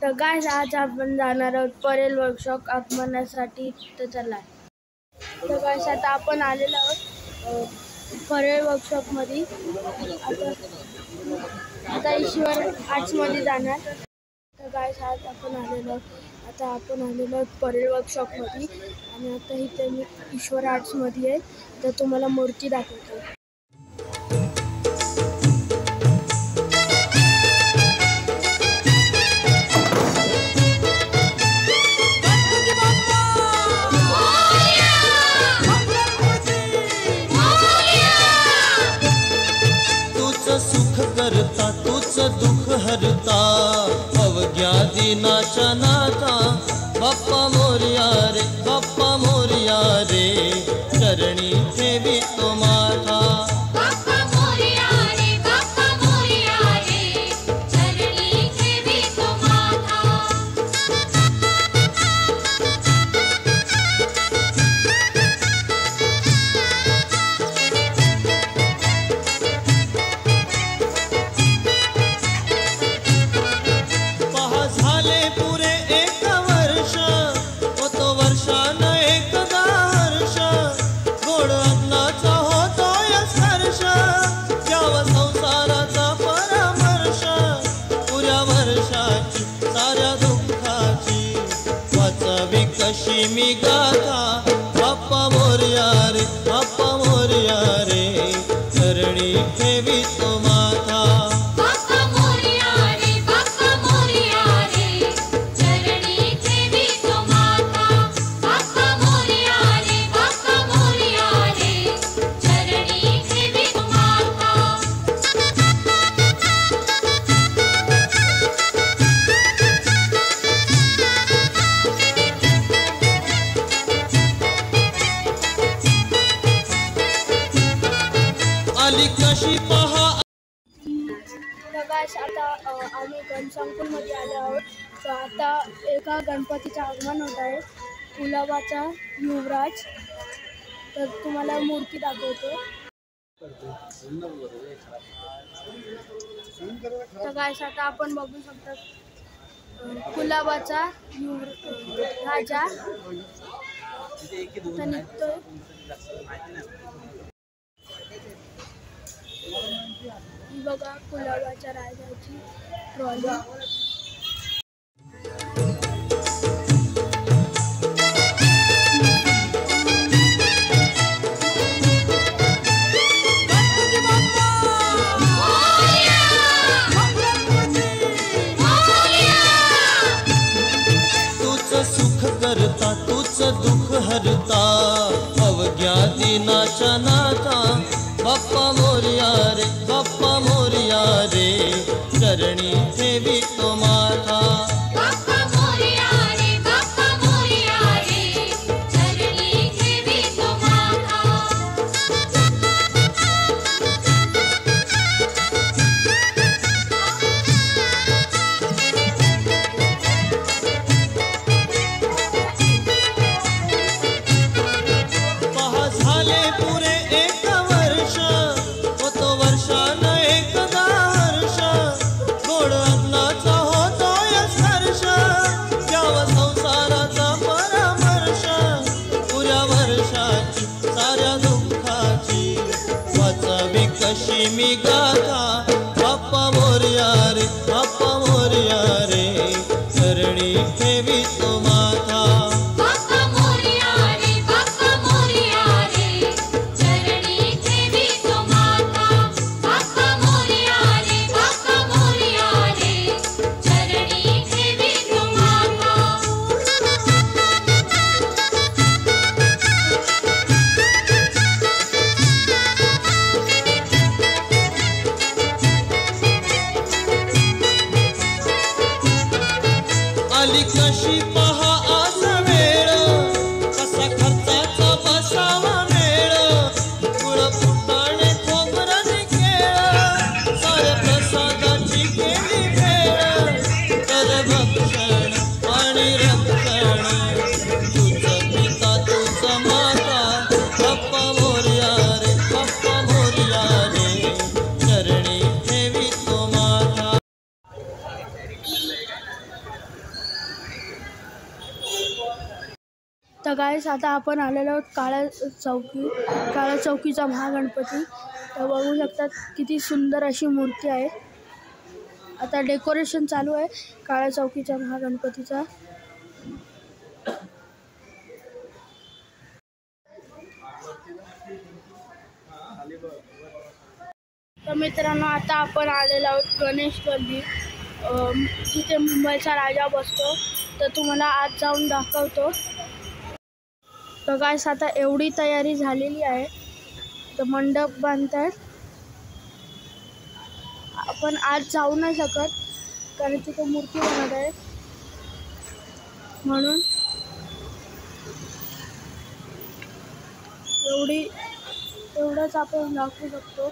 तर गाइस आज आपण जाणार आहोत परेल वर्कशॉप आगमनासाठी. तर चला. तर गाइस आता आपण आलेलो आहोत परेल वर्कशॉपमध्ये. आता ईश्वर आर्ट्समध्ये जाणार. तर गाइस आज आपण आलेलो आहोत परेल वर्कशॉपमध्ये आणि आता इथे मी ईश्वर आर्ट्समध्ये आहे. तर तुम्हाला मूर्ती दाखवतो. सुख करता तूच दुःख हरता अवघ्या दिनाच्या नाथा. बाप्पा मोरया रे बाप्पा मोरया रे चरणी ठेवी तो माथा. कशी मी गाथा बाप्पा मोरया रे बाप्पा मोरया रे चरणी ठेवी तो माथा. बाप्पा मोरया रे बाप्पा मोरया रे चरणी ठेवी तो माथा. बाप्पा मोरया रे बाप्पा मोरया रे चरणी ठेवी तो माथा. आली कशी पहा. तर गाइस आता आम्ही गणसंकुलमध्ये आलो आहोत. तर आता एका गणपतीचं आगमन होत आहे, कुलाबाचा युवराज. तर तुम्हाला मूर्ती दाखवतो. तर गाइस आता आपण बघू शकता कुलाबाचा राजा निघतोय. ही बघा कुलाबाच्या राजाची ट्रॉली. तूच सुख करता तूच दुःख हरता अवघ्या दिनाच्या नाथा. बाप्पा मोरया रे बाप्पा मोरया रे चरणी ठेवी तो माथा. बाप्पा मोरया रे बाप्पा मोरया रे चरणी ठेवी तो माथा. पहा झाले पुरे एक वर्ष होतो वर्षान एकदा हर्ष. गोड अन्नाचा होतोय स्पर्श द्यावा संसाराचा परामर्श. पुऱ्या वर्षाची साऱ्या दुःखाची वाचावी कशी मी गाथा. बाप्पा मोरया रे बाप्पा मोरया रे चरणी ठेवी तो माथा. बाप्पा मोरया रे बाप्पा मोरया रे चरणी ठेवी तो माथा. बाप्पा मोरया रे बाप्पा मोरया रे चरणी ठेवी तो माथा. आली कशी पहा आज वेळ कसा खर्चाचा बसावा मेळ. गुळ फुटाणे खोबरं केळ साऱ्या प्रसादाची केली भेळ. कर भक्षण आणि रक्षण तुझ पिता तुझ माता. बाप्पा मोरया रे बाप्पा मोरया रे चरणी ठेवी तो माथा. तर गाईस आता आपण आलेलो आहोत काळ्या चौकीचा महागणपती. तर बघू शकतात किती सुंदर अशी मूर्ती आहे. आता डेकोरेशन चालू आहे काळ्या चौकीच्या महागणपतीचा. तर मित्रांनो आता आपण आलेलो आहोत गणेश गल्ली, जिथे मुंबईचा राजा बसतो. तर तुम्हाला आज जाऊन दाखवतो. तर गाईस आता एवढी तयारी झालेली आहे. तर मंडप बांधतात. आपण आज जाऊ नाही शकत कारण तिथे मूर्ती बनत आहे, म्हणून एवढंच आपण दाखवू शकतो.